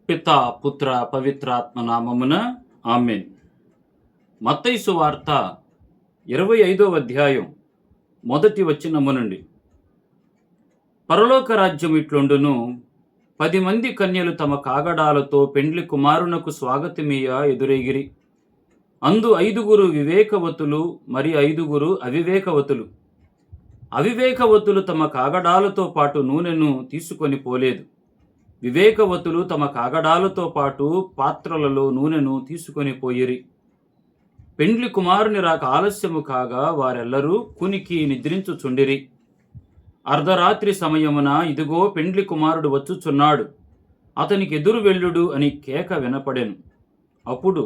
పితా పుత్ర పవిత్రాత్మ నామమున ఆమేన్. మత్తయి సువార్త 25వ అధ్యాయం మొదటి వచనము నుండి. పరలోక రాజ్యం ఇట్లుండును, 10 మంది కన్యలు తమ కాగడాలతో పెండ్లి కుమారునకు స్వాగతమియ ఎదురేగిరి. అందు 5గురు వివేకవతులు, మరి 5గురు అవివేకవతులు. అవివేకవతులు తమ కాగడాలతో పాటు నూనెను తీసుకొని పోలేదు. వివేకవతులు తమ కాగడాలతో పాటు పాత్రలలో నూనెను తీసుకొని పోయిరి. పెండ్లి కుమారుని రాక ఆలస్యము కాగా వారెల్లరూ కునికి నిద్రించుచుండిరి. అర్ధరాత్రి సమయమున, ఇదిగో పెండ్లి కుమారుడు వచ్చుచున్నాడు, అతనికి ఎదురు వెళ్ళుడు అని కేక వినపడెను. అప్పుడు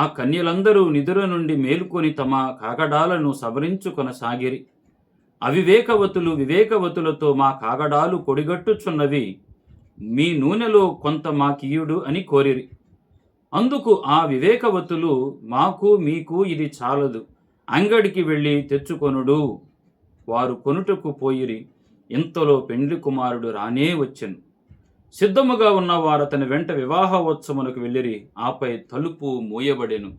ఆ కన్యలందరూ నిద్ర నుండి మేలుకొని తమ కాగడాలను సవరించుకొనసాగిరి. అవివేకవతులు వివేకవతులతో, మా కాగడాలు కొడిగట్టుచున్నవి, మీ నూనెలో కొంత మాకియుడు అని కోరిరి. అందుకు ఆ వివేకవతులు, మాకు మీకు ఇది చాలదు, అంగడికి వెళ్ళి తెచ్చుకొనుడు. వారు కొనుటకు పోయిరి. ఇంతలో పెండ్లి కుమారుడు రానే వచ్చెను. సిద్ధముగా ఉన్న వారు అతని వెంట వివాహోత్సవమునకు వెళ్ళిరి. ఆపై తలుపు మూయబడెను.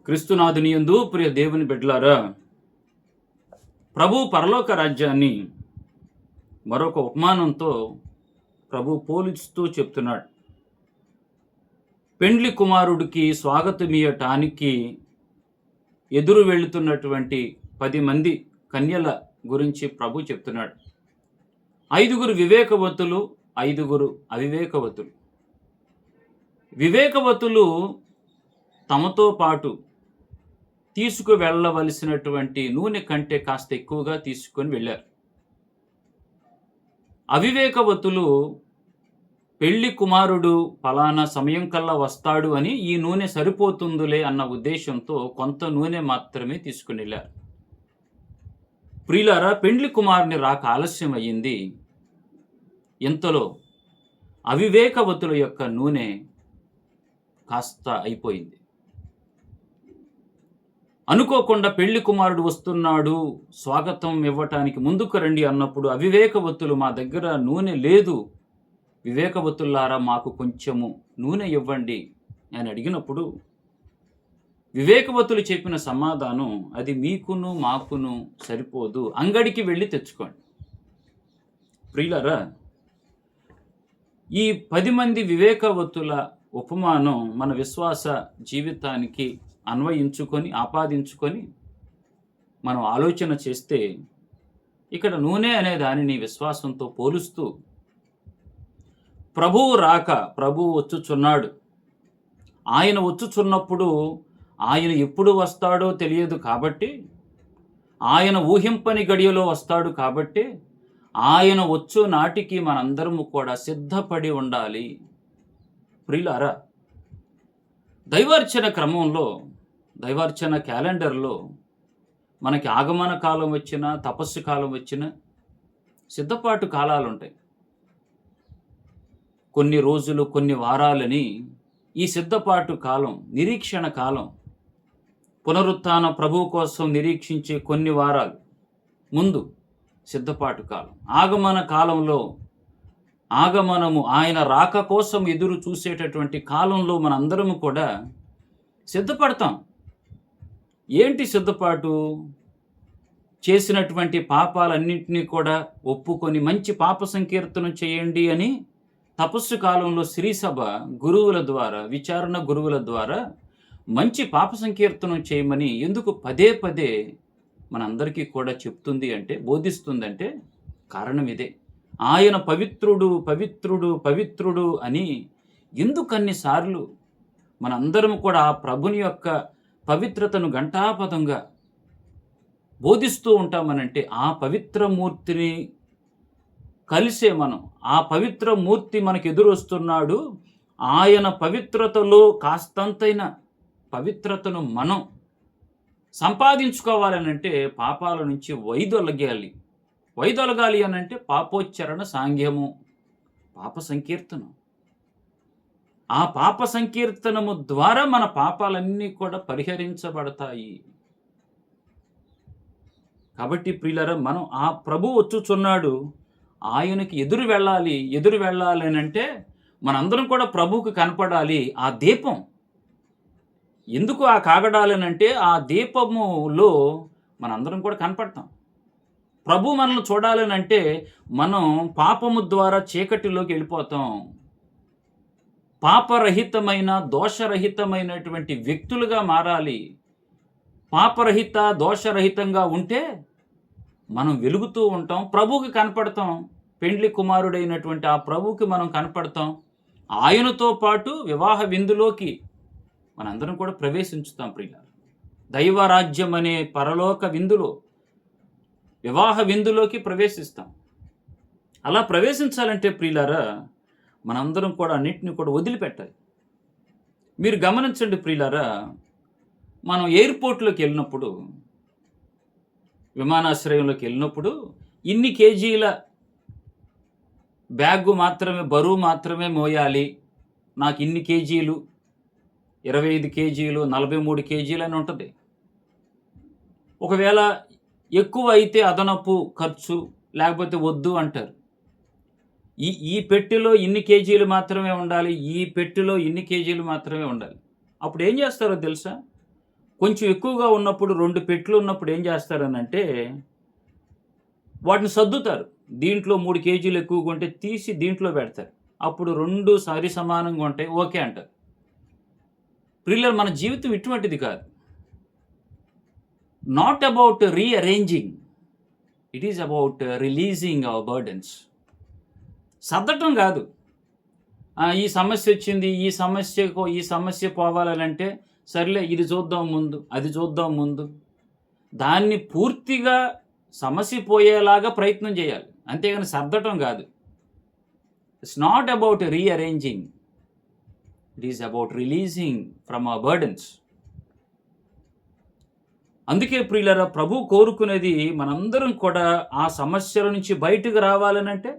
క్రీస్తునాథుని యందు ప్రియ దేవుని బిడ్డలారా, ప్రభు పరలోక రాజ్యాన్ని మరొక ఉపమానంతో ప్రభు పోలుస్తూ చెప్తున్నాడు. పెండ్లి కుమారుడికి స్వాగతమియటానికి ఎదురు వెళుతున్నటువంటి 10 మంది కన్యల గురించి ప్రభు చెప్తున్నాడు. 5గురు వివేకవతులు, 5గురు అవివేకవతులు. వివేకవతులు తమతో పాటు తీసుకువెళ్ళవలసినటువంటి నూనె కంటే కాస్త ఎక్కువగా తీసుకొని వెళ్ళారు. అవివేకవతులు పెళ్లి కుమారుడు ఫలానా సమయం కల్లా వస్తాడు అని ఈ నూనె సరిపోతుందిలే అన్న ఉద్దేశంతో కొంత నూనె మాత్రమే తీసుకుని వెళ్ళారు. ప్రియులారా, పెండ్లి కుమారుని రాక ఆలస్యం అయ్యింది. ఇంతలో అవివేకవతుల యొక్క నూనె కాస్త అయిపోయింది. అనుకోకుండా పెళ్లి కుమారుడు వస్తున్నాడు, స్వాగతం ఇవ్వటానికి ముందుకు రండి అన్నప్పుడు అవివేకవతులు, మా దగ్గర నూనె లేదు, వివేకవతులారా మాకు కొంచెము నూనె ఇవ్వండి అని అడిగినప్పుడు వివేకవతులు చెప్పిన సమాధానం, అది మీకును మాకును సరిపోదు, అంగడికి వెళ్ళి తెచ్చుకోండి. ప్రియులారా, ఈ 10 మంది వివేకవతుల ఉపమానం మన విశ్వాస జీవితానికి అన్వయించుకొని ఆపాదించుకొని మనం ఆలోచన చేస్తే, ఇక్కడ నూనె అనే దానిని విశ్వాసంతో పోలుస్తూ, ప్రభువు రాక, ప్రభువు వచ్చుచున్నాడు, ఆయన వచ్చుచున్నప్పుడు ఆయన ఎప్పుడు వస్తాడో తెలియదు కాబట్టి, ఆయన ఊహింపని గడియలో వస్తాడు కాబట్టి, ఆయన వచ్చు నాటికి మనందరము కూడా సిద్ధపడి ఉండాలి. ప్రియులారా, దైవార్చన క్రమంలో, దైవార్చన క్యాలెండర్లో మనకి ఆగమన కాలం వచ్చినా, తపస్సు కాలం వచ్చినా సిద్ధపాటు కాలాలు ఉంటాయి. కొన్ని రోజులు, కొన్ని వారాలని ఈ సిద్ధపాటు కాలం, నిరీక్షణ కాలం, పునరుత్థాన ప్రభువు కోసం నిరీక్షించే కొన్ని వారాలు ముందు సిద్ధపాటు కాలం. ఆగమన కాలంలో, ఆగమనము ఆయన రాక కోసం ఎదురు చూసేటటువంటి కాలంలో మనందరము కూడా సిద్ధపడతాం. ఏంటి సిద్ధపాటు? చేసినటువంటి పాపాలన్నింటినీ కూడా ఒప్పుకొని మంచి పాప సంకీర్తనం చేయండి అని తపస్సు కాలంలో శ్రీసభ గురువుల ద్వారా, విచారణ గురువుల ద్వారా మంచి పాప సంకీర్తనం చేయమని ఎందుకు పదే పదే మనందరికీ కూడా చెప్తుంది అంటే, బోధిస్తుందంటే కారణం ఇదే. ఆయన పవిత్రుడు, పవిత్రుడు, పవిత్రుడు అని ఎందుకన్నిసార్లు మనందరం కూడా ఆ ప్రభుని యొక్క పవిత్రతను ఘంటాపథంగా బోధిస్తూ ఉంటామనంటే, ఆ పవిత్రమూర్తిని కలిసే మనం, ఆ పవిత్రమూర్తి మనకు ఎదురొస్తున్నాడు, ఆయన పవిత్రతలో కాస్తంతైన పవిత్రతను మనం సంపాదించుకోవాలనంటే పాపాల నుంచి వైదొలగాలి. వైదొలగాలి అనంటే పాపోచ్చరణ సాంఘ్యము, పాప సంకీర్తనం. ఆ పాప సంకీర్తనము ద్వారా మన పాపాలన్నీ కూడా పరిహరించబడతాయి. కాబట్టి ప్రియులారా, మనం ఆ ప్రభు వచ్చుచున్నాడు, ఆయనకి ఎదురు వెళ్ళాలి అని అంటే మనందరం కూడా ప్రభువుకి కనపడాలి. ఆ దీపం ఎందుకు ఆ కాగడాలనంటే ఆ దీపములో మనందరం కూడా కనపడతాం. ప్రభు మనల్ని చూడాలనంటే మనం పాపము ద్వారా చీకటిలోకి వెళ్ళిపోతాం. పాపరహితమైన, దోషరహితమైనటువంటి వ్యక్తులుగా మారాలి. పాపరహిత, దోషరహితంగా ఉంటే మనం వెలుగుతూ ఉంటాం. ప్రభువుకి కనపడతాం. పెండ్లి కుమారుడైనటువంటి ఆ ప్రభువుకి మనం కనపడతాం. ఆయనతో పాటు వివాహ విందులోకి మనందరం కూడా ప్రవేశించుతాం ప్రియులారా. దైవరాజ్యం అనే పరలోక విందులో, వివాహ విందులోకి ప్రవేశిస్తాం. అలా ప్రవేశించాలంటే ప్రియులారా మనందరం కూడా అన్నిటిని కూడా వదిలిపెట్టాలి. మీరు గమనించండి ప్రియులారా, మనం ఎయిర్‌పోర్ట్‌లోకి వెళ్ళినప్పుడు, విమానాశ్రయంలోకి వెళ్ళినప్పుడు ఇన్ని కేజీల బరువు మాత్రమే మోయాలి. నాకు ఇన్ని కేజీలు, 25 కేజీలు, 43 కేజీలు అని ఉంటది. ఒకవేళ ఎక్కువ అయితే అదనపు ఖర్చు, లేకపోతే వద్దు అంటారు. ఈ పెట్టెలో ఇన్ని కేజీలు మాత్రమే ఉండాలి. ఈ పెట్టెలో ఇన్ని కేజీలు మాత్రమే ఉండాలి. అప్పుడు ఏం చేస్తారో తెలుసా? కొంచెం ఎక్కువగా ఉన్నప్పుడు 2 పెట్టెలు ఉన్నప్పుడు ఏం చేస్తారనంటే వాటిని సర్దుతారు. దీంట్లో 3 కేజీలు ఎక్కువగా ఉంటే తీసి దీంట్లో పెడతారు. అప్పుడు 2 సమానంగా ఉంటాయి. ఓకే అంటారు. ప్రియులారా, మన జీవితం ఇటువంటిది కాదు. Not about rearranging. It is about releasing our burdens. సర్దటం కాదు. ఈ సమస్య వచ్చింది, ఈ సమస్య పోవాలనంటే సర్లే ఇది చూద్దాం ముందు, అది చూద్దాం ముందు. దాన్ని పూర్తిగా సమస్య పోయేలాగా ప్రయత్నం చేయాలి. అంతేగాని సర్దటం కాదు. It's not about rearranging. It is about releasing from our burdens. అందుకే ప్రియులారా, ప్రభు కోరుకునేది మనందరం కూడా ఆ సమస్యల నుంచి బయటకు రావాలనంటే,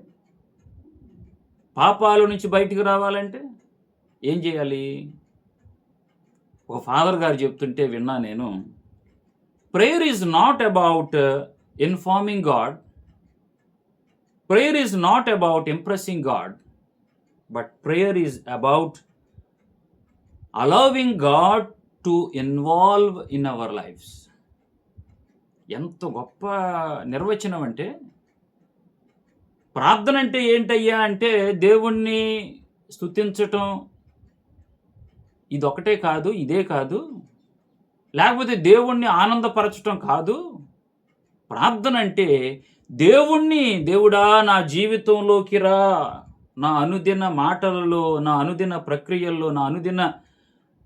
పాపాల నుంచి బయటకు రావాలంటే ఏం చేయాలి? ఒక ఫాదర్ గారు చెప్తుంటే విన్నా నేను. Prayer is not about informing God. Prayer is not about impressing God. But prayer is about allowing God to involve in our lives. ఎంత గొప్ప నిర్వచనం అంటే, ప్రార్థన అంటే ఏంటయ్యా అంటే దేవుణ్ణి స్తుతించటం, ఇదొకటే కాదు, ఇదే కాదు, లేకపోతే దేవుణ్ణి ఆనందపరచటం కాదు. ప్రార్థన అంటే దేవుడా నా జీవితంలోకి రా, నా అనుదిన మాటలలో, నా అనుదిన ప్రక్రియల్లో, నా అనుదిన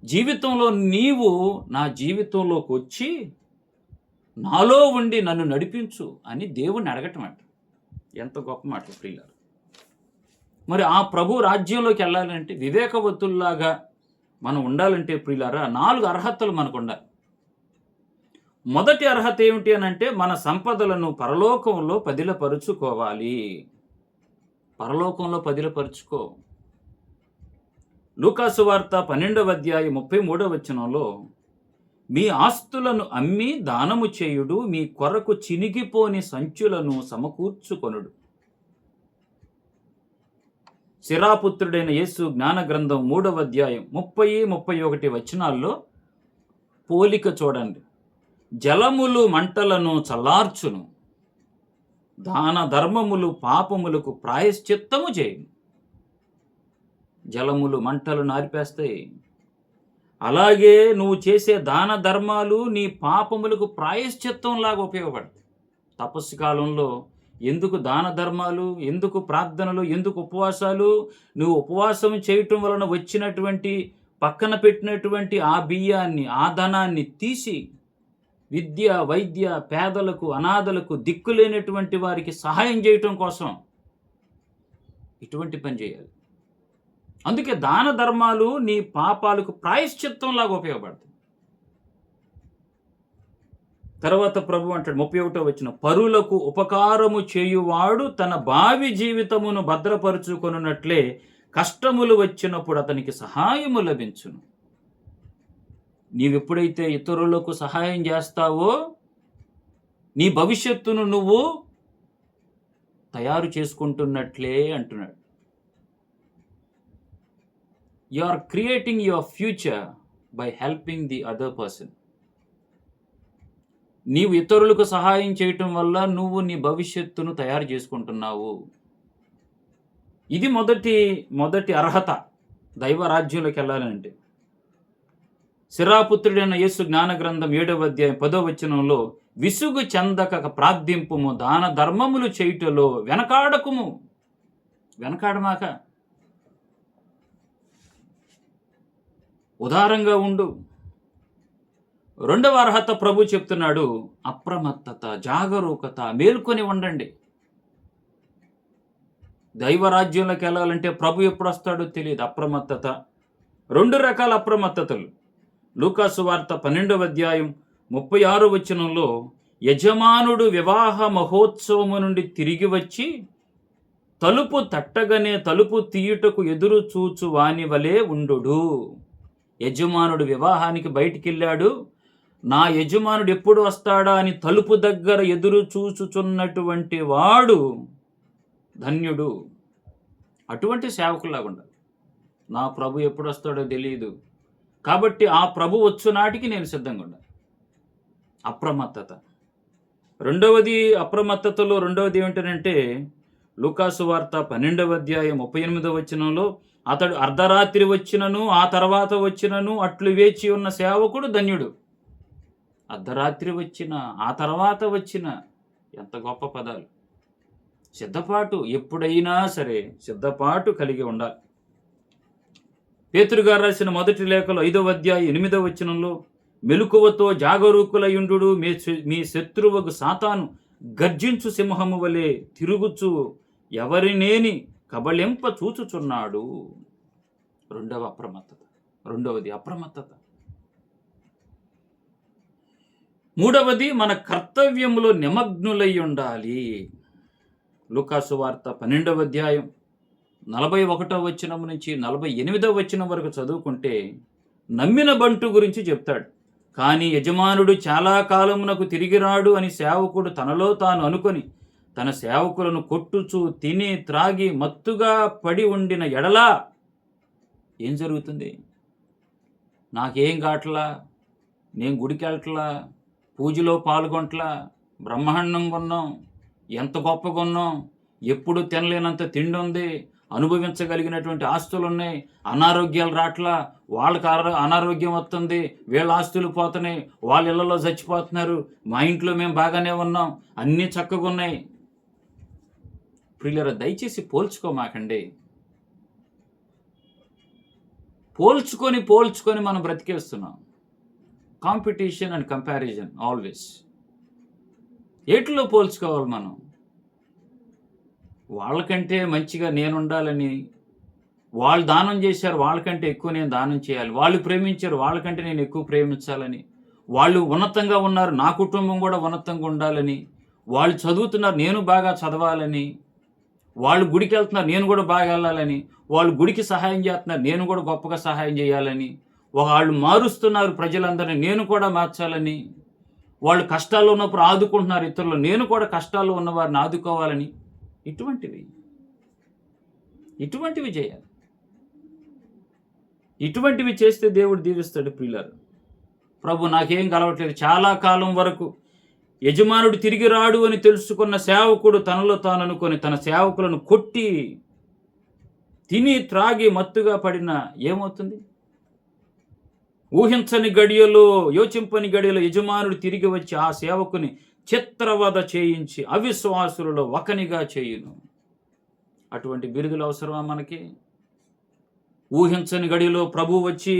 జీవితంలో నీవు నా జీవితంలోకి వచ్చి నాలో ఉండి నన్ను నడిపించు అని దేవుణ్ణి అడగటం అంట. ఎంత గొప్ప మాట ప్రియులారా. మరి ఆ ప్రభు రాజ్యంలోకి వెళ్ళాలంటే, వివేకవంతుల్లాగా మనం ఉండాలంటే ప్రియులారా 4 అర్హతలు మనకు ఉండాలి. మొదటి అర్హత ఏమిటి అనంటే, మన సంపదలను పరలోకంలో పదిలపరుచుకోవాలి. పరలోకంలో పదిలపరుచుకో. లూకాసు వార్త 12వ అధ్యాయం 33వ వచనంలో, మీ ఆస్తులను అమ్మి దానము చేయుడు, మీ కొరకు చినిగిపోని సంచులను సమకూర్చుకొనుడు. శిరాపుత్రుడైన యేసు జ్ఞాన గ్రంథం 3వ అధ్యాయం 30, 31 వచనాల్లో పోలిక చూడండి. జలములు మంటలను చల్లార్చును, దాన ధర్మములు పాపములకు ప్రాయశ్చిత్తము చేయును. జలములు మంటలను ఆర్పేస్తాయి. అలాగే నువ్వు చేసే దాన ధర్మాలు నీ పాపములకు ప్రాయశ్చిత్తంలాగా ఉపయోగపడతాయి. తపస్సు కాలంలో ఎందుకు దాన ధర్మాలు, ఎందుకు ప్రార్థనలు, ఎందుకు ఉపవాసాలు? నువ్వు ఉపవాసం చేయటం వలన వచ్చినటువంటి, పక్కన పెట్టినటువంటి ఆ బియ్యాన్ని, ఆ ధనాన్ని తీసి విద్య, వైద్య, పేదలకు, అనాథలకు, దిక్కులేనటువంటి వారికి సహాయం చేయటం కోసం ఇటువంటి పని చేయాలి. అందుకే దాన ధర్మాలు నీ పాపాలకు ప్రాయశ్చిత్తంలాగా ఉపయోగపడతాయి. తర్వాత ప్రభు అంటాడు 31వ వచనం, పరులకు ఉపకారము చేయువాడు తన భావి జీవితమును భద్రపరుచుకొనున్నట్లే కష్టములు వచ్చినప్పుడు అతనికి సహాయము లభించును. నీవెప్పుడైతే ఇతరులకు సహాయం చేస్తావో నీ భవిష్యత్తును నువ్వు తయారు చేసుకుంటున్నట్లే అంటున్నాడు. You are creating your future by helping the other person. నీవు ఇతరులకు సహాయం చేయటం వల్ల నువ్వు నీ భవిష్యత్తును తయారు చేసుకుంటున్నావు. ఇది మొదటి అర్హత దైవ రాజ్యంలోకి వెళ్ళాలంటే. శిరాపుత్రుడైన యేసు జ్ఞాన గ్రంథం 7వ అధ్యాయం 10వ వచనంలో, విసుగు చెందక ప్రార్థింపుము, దాన ధర్మములు చేయుటలో వెనకాడకుము. వెనకాడమాక, ఉదారంగా ఉండు. రెండవ అర్హత ప్రభు చెప్తున్నాడు, అప్రమత్తత, జాగరూకత, మేల్కొని ఉండండి. దైవరాజ్యంలోకి వెళ్ళాలంటే ప్రభు ఎప్పుడు వస్తాడో తెలియదు. అప్రమత్తత. 2 రకాల అప్రమత్తతలు. లూకాసు వార్త 12వ అధ్యాయం 36వ వచనంలో, యజమానుడు వివాహ మహోత్సవము నుండి తిరిగి వచ్చి తలుపు తట్టగానే తలుపు తీయుటకు ఎదురు చూచు వాని వలె ఉండు. యజమానుడు వివాహానికి బయటికి వెళ్ళాడు, నా యజమానుడు ఎప్పుడు వస్తాడా అని తలుపు దగ్గర ఎదురు చూచుచున్నటువంటి వాడు ధన్యుడు. అటువంటి సేవకులాగా ఉండాలి. నా ప్రభు ఎప్పుడు వస్తాడో తెలియదు, కాబట్టి ఆ ప్రభు వచ్చు నాటికి నేను సిద్ధంగా ఉండాలి. అప్రమత్తత. అప్రమత్తతలో రెండవది ఏమిటంటే, లూకాసు వార్త 12వ అధ్యాయం 38వ వచనంలో, అతడు అర్ధరాత్రి వచ్చినను ఆ తర్వాత వచ్చినను అట్లు వేచి ఉన్న సేవకుడు ధన్యుడు. అర్ధరాత్రి వచ్చిన, ఆ తర్వాత వచ్చిన, ఎంత గొప్ప పదాలు. సిద్ధపాటు, ఎప్పుడైనా సరే సిద్ధపాటు కలిగి ఉండాలి. పేతురు గారు రాసిన మొదటి లేఖలో 5వ అధ్యాయం 8వ వచనంలో, మెలకువతో జాగరూకులయుండు, మీ శత్రువుకు సాతాను గర్జించు సింహము వలె తిరుగుచు ఎవరినేని కబళింప చూచుచున్నాడు. రెండవది అప్రమత్తత. మూడవది మన కర్తవ్యములో నిమగ్నులై ఉండాలి. లూకాసు వార్త 12వ అధ్యాయం 41వ వచనం నుంచి 48వ వచనం వరకు చదువుకుంటే నమ్మిన బంటు గురించి చెప్తాడు. కానీ యజమానుడు చాలా కాలమునకు తిరిగి రాడు అని సేవకుడు తనలో తాను అనుకొని తన సేవకులను కొట్టుచు తిని త్రాగి మత్తుగా పడి ఉండిన ఎడలా ఏం జరుగుతుంది? నాకేం కావట్లా, నేను గుడికి వెళ్ళట్లా, పూజలో పాల్గొంటలా, బ్రహ్మాండంగా ఉన్నాం, ఎంత గొప్పగా ఉన్నాం, ఎప్పుడు తినలేనంత తిండి ఉంది, అనుభవించగలిగినటువంటి ఆస్తులు ఉన్నాయి, అనారోగ్యాలు రాట్లా, వాళ్ళకి అనారోగ్యం వస్తుంది, వీళ్ళ ఆస్తులు పోతున్నాయి, వాళ్ళ ఇళ్లలో చచ్చిపోతున్నారు, మా ఇంట్లో మేము బాగానే ఉన్నాం, అన్నీ చక్కగా ఉన్నాయి. ప్రియులారా, దయచేసి పోల్చుకోమాకండి. పోల్చుకొని మనం బ్రతికేస్తున్నాం. Competition and comparison always. ఏటిలో పోల్చుకోవాలి మనం? వాళ్ళకంటే మంచిగా నేను ఉండాలని, వాళ్ళు దానం చేశారు, వాళ్ళకంటే ఎక్కువ నేను దానం చేయాలి, వాళ్ళు ప్రేమించారు, వాళ్ళకంటే నేను ఎక్కువ ప్రేమించాలని, వాళ్ళు ఉన్నతంగా ఉన్నారు, నా కుటుంబం కూడా ఉన్నతంగా ఉండాలని, వాళ్ళు చదువుతున్నారు, నేను బాగా చదవాలని, వాళ్ళు గుడికి వెళ్తున్నారు, నేను కూడా బాగా వెళ్ళాలని, వాళ్ళు గుడికి సహాయం చేస్తున్నారు, నేను కూడా గొప్పగా సహాయం చేయాలని, వాళ్ళు మారుస్తున్నారు ప్రజలందరినీ, నేను కూడా మార్చాలని, వాళ్ళు కష్టాల్లో ఉన్నప్పుడు ఆదుకుంటున్నారు ఇతరులు, నేను కూడా కష్టాల్లో ఉన్నవారిని ఆదుకోవాలని, ఇటువంటివి చేయాలి. ఇటువంటివి చేస్తే దేవుడు దీవిస్తాడు. ప్రియులారు, ప్రభు నాకేం కలవట్లేదు, చాలా కాలం వరకు యజమానుడు తిరిగి రాడు అని తెలుసుకున్న సేవకుడు తనలో తాను అనుకొని తన సేవకులను కొట్టి తిని త్రాగి మత్తుగా పడిన ఏమవుతుంది? ఊహించని గడియలో, యోచింపని గడియలో యజమానుడు తిరిగి వచ్చి ఆ సేవకుని చిత్రవద చేయించి అవిశ్వాసులలో ఒకనిగా చేయును. అటువంటి బిరుదులు అవసరమా మనకి? ఊహించని గడిలో ప్రభు వచ్చి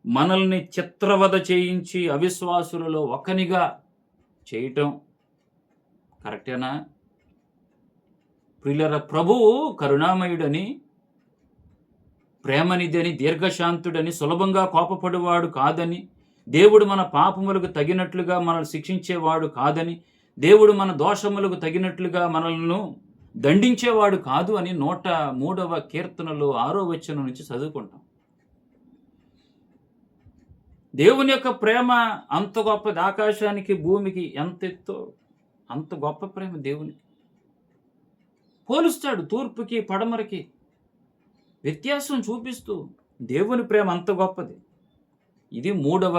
మనల్ని చిత్రవద చేయించి అవిశ్వాసులలో ఒకనిగా చేయటం కరెక్టేనా? ప్రియులారా, ప్రభువు కరుణామయుడని, ప్రేమనిధని, దీర్ఘశాంతుడని, సులభంగా కోపపడేవాడు కాదని, దేవుడు మన పాపములకు తగినట్లుగా మనల్ని శిక్షించేవాడు కాదని, దేవుడు మన దోషములకు తగినట్లుగా మనల్ని దండించేవాడు కాదు అని 103వ కీర్తనలో 6వ వచనం నుంచి చదువుకుంటాం. దేవుని యొక్క ప్రేమ అంత గొప్పది. ఆకాశానికి భూమికి ఎంత ఎత్తో అంత గొప్ప ప్రేమ దేవునికి. పోలుస్తాడు తూర్పుకి పడమరకి, వ్యత్యాసం చూపిస్తూ దేవుని ప్రేమ అంత గొప్పది. ఇది 3వ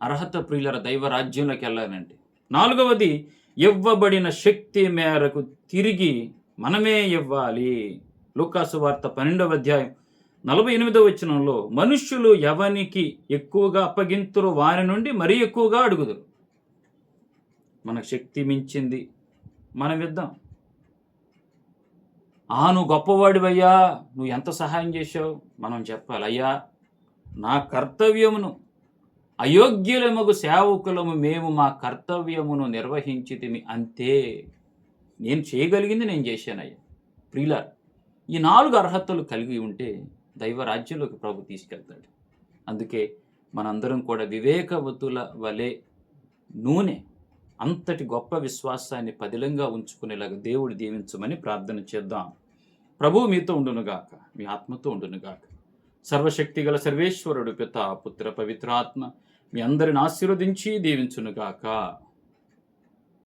అర్హత ప్రియులర దైవ రాజ్యంలోకి వెళ్ళాలంటే. 4వది ఇవ్వబడిన శక్తి మేరకు తిరిగి మనమే ఇవ్వాలి. లూకాసు వార్త 12వ అధ్యాయం 48వ వచనంలో మనుష్యులు ఎవనికి ఎక్కువగా అప్పగింతురో వారి నుండి మరీ ఎక్కువగా అడుగుదురు. మనకు శక్తి మించింది మనం ఇద్దాం. నువ్వు గొప్పవాడివయ్యా, నువ్వు ఎంత సహాయం చేశావు మనం చెప్పాలి. అయ్యా, నా కర్తవ్యమును అయోగ్యులమగు సేవకులము మేము మా కర్తవ్యమును నిర్వహించితిమి అంతే. నేను చేయగలిగింది నేను చేశానయ్యా. ప్రియులారా, ఈ 4 అర్హతలు కలిగి ఉంటే దైవ రాజ్యంలోకి ప్రభు తీసుకెళ్తాడు. అందుకే మనందరం కూడా వివేకవతుల వలె నూనె అంతటి గొప్ప విశ్వాసాన్ని పదిలంగా ఉంచుకునేలాగా దేవుడు దీవించమని ప్రార్థన చేద్దాం. ప్రభువు మీతో ఉండునుగాక, మీ ఆత్మతో ఉండునుగాక. సర్వశక్తి గల సర్వేశ్వరుడు పిత పుత్ర పవిత్రాత్మ మీ అందరిని ఆశీర్వదించి దీవించునుగాక.